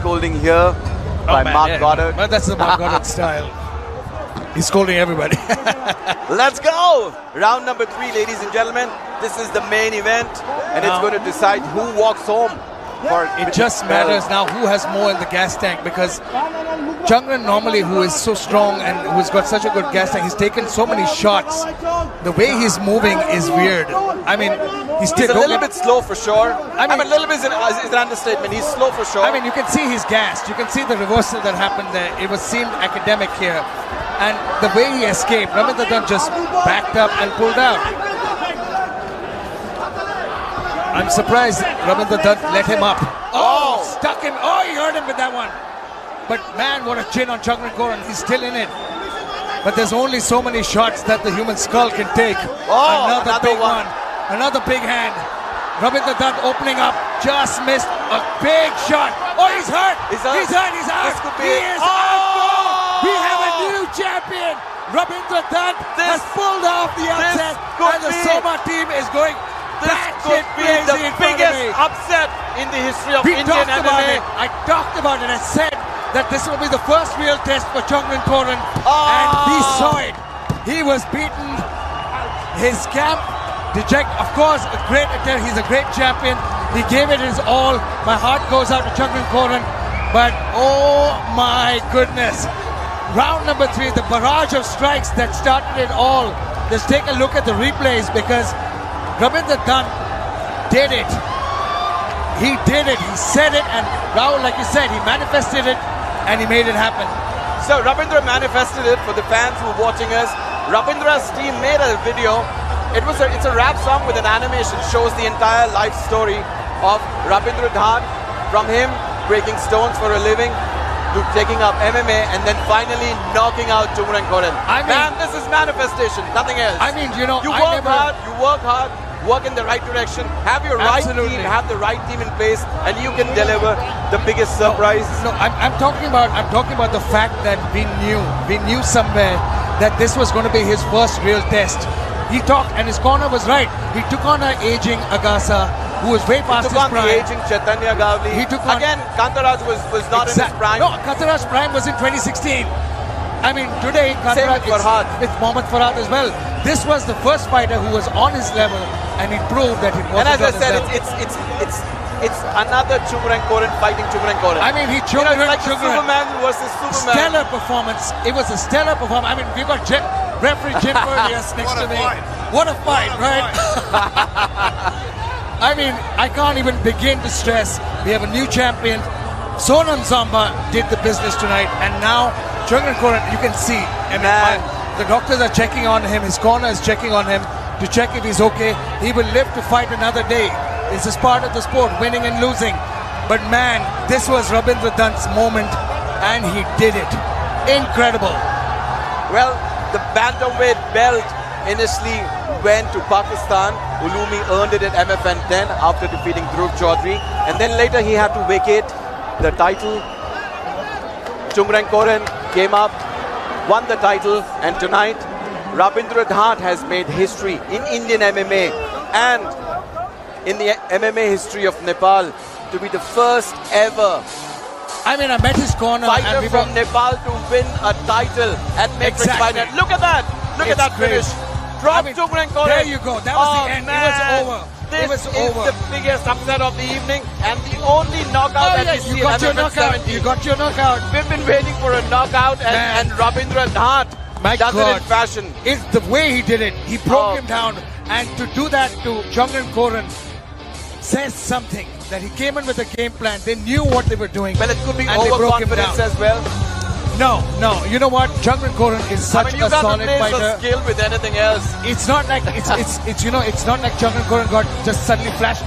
scolding here by Mark Goddard. Well, that's the Mark Goddard style. He's scolding everybody. Let's go! Round number 3, ladies and gentlemen. This is the main event, and it's going to decide who walks home. It just matters now who has more in the gas tank, because Jungran normally, who is so strong and who's got such a good gas tank, he's taken so many shots. The way he's moving is weird. I mean, he's a little bit slow for sure. I mean, a little bit is an understatement. He's slow for sure. I mean, you can see he's gassed. You can see the reversal that happened there. It seemed academic here. And the way he escaped, Rabindra Dutt just backed up and pulled out. I'm surprised Rabindra Dutt let him up. Oh, stuck him. Oh, he hurt him with that one. But man, what a chin on Jungran Koren. He's still in it. But there's only so many shots that the human skull can take. Oh, another big one. Another big hand. Rabindra Dutt opening up. Just missed a big shot. Oh, he's hurt. He's out. This could be He is out. We have a new champion. Rabindra Dutt has pulled off the upset. And the Soma team is going. This could be the biggest upset in the history of Indian MMA. I talked about it. I said that this will be the first real test for Jungran Koren, and we saw it. He was beaten. His camp, of course, a great attempt. He's a great champion. He gave it his all. My heart goes out to Jungran Koren, but oh my goodness. Round number 3, the barrage of strikes that started it all. Let's take a look at the replays, because Rabindra Dutt did it. He did it. He said it, and Rahul, like you said, he manifested it, and he made it happen. So Rabindra manifested it. For the fans who are watching us, Rabindra's team made a video. It's a rap song with an animation. Shows the entire life story of Rabindra Dutt, from him breaking stones for a living to taking up MMA, and then finally knocking out Jungran Koren. Man, this is manifestation, nothing else. I mean, you work hard, work in the right direction, have your right team, have the right team in place, and you can deliver the biggest surprise. No, I'm talking about the fact that we knew somewhere that this was going to be his first real test. He talked, and his corner was right. He took on an aging Agasa, who was way past his prime. He took on the aging Chaitanya Gavli. Again, Kantaraj was not in his prime. No, Kantaraj's prime was in 2016. I mean, today, Kantaraj, it's Mohammad Farhad as well. This was the first fighter who was on his level, and he proved that it wasn't. And as I said, it's another Jungran Koren fighting Jungran Koren. I mean, it's like Superman versus Superman. Stellar performance. It was a stellar performance. I mean, we got referee Jim Perdius next to me. What a fight, right? I mean, I can't even begin to stress. We have a new champion. Sonam Zamba did the business tonight, and now Jungran Koren, you can see. I mean, the doctors are checking on him. His corner is checking on him to check if he's okay. He will live to fight another day. This is part of the sport, winning and losing. But man, this was Rabindra Dutt's moment, and he did it. Incredible. Well, the bantamweight belt initially went to Pakistan. Ulumi earned it at MFN 10 after defeating Dhruv Chaudhary, and then later he had to vacate the title. Jungran Koren came up, won the title, and tonight Rabindra Dutt has made history in Indian MMA and in the MMA history of Nepal to be the first ever I met his corner fighter from Nepal to win a title at Matrix Fight Night. Look at that! Look at that finish. Drop Jungran Koren. There you go. That was the end. Man. It was over. This is the biggest upset of the evening, and the only knockout that we see at MMA 70. You got your knockout. We've been waiting for a knockout, and Rabindra Dutt does it in fashion. It's the way he did it. He broke him down, and to do that to Jungran Koren says something, that he came in with a game plan. They knew what they were doing. Well, it could be overconfidence as well. No. You know what? Jungran Koren is such a solid fighter. Skill with anything else. It's not like it's not like Jungran Koren got just suddenly flashed.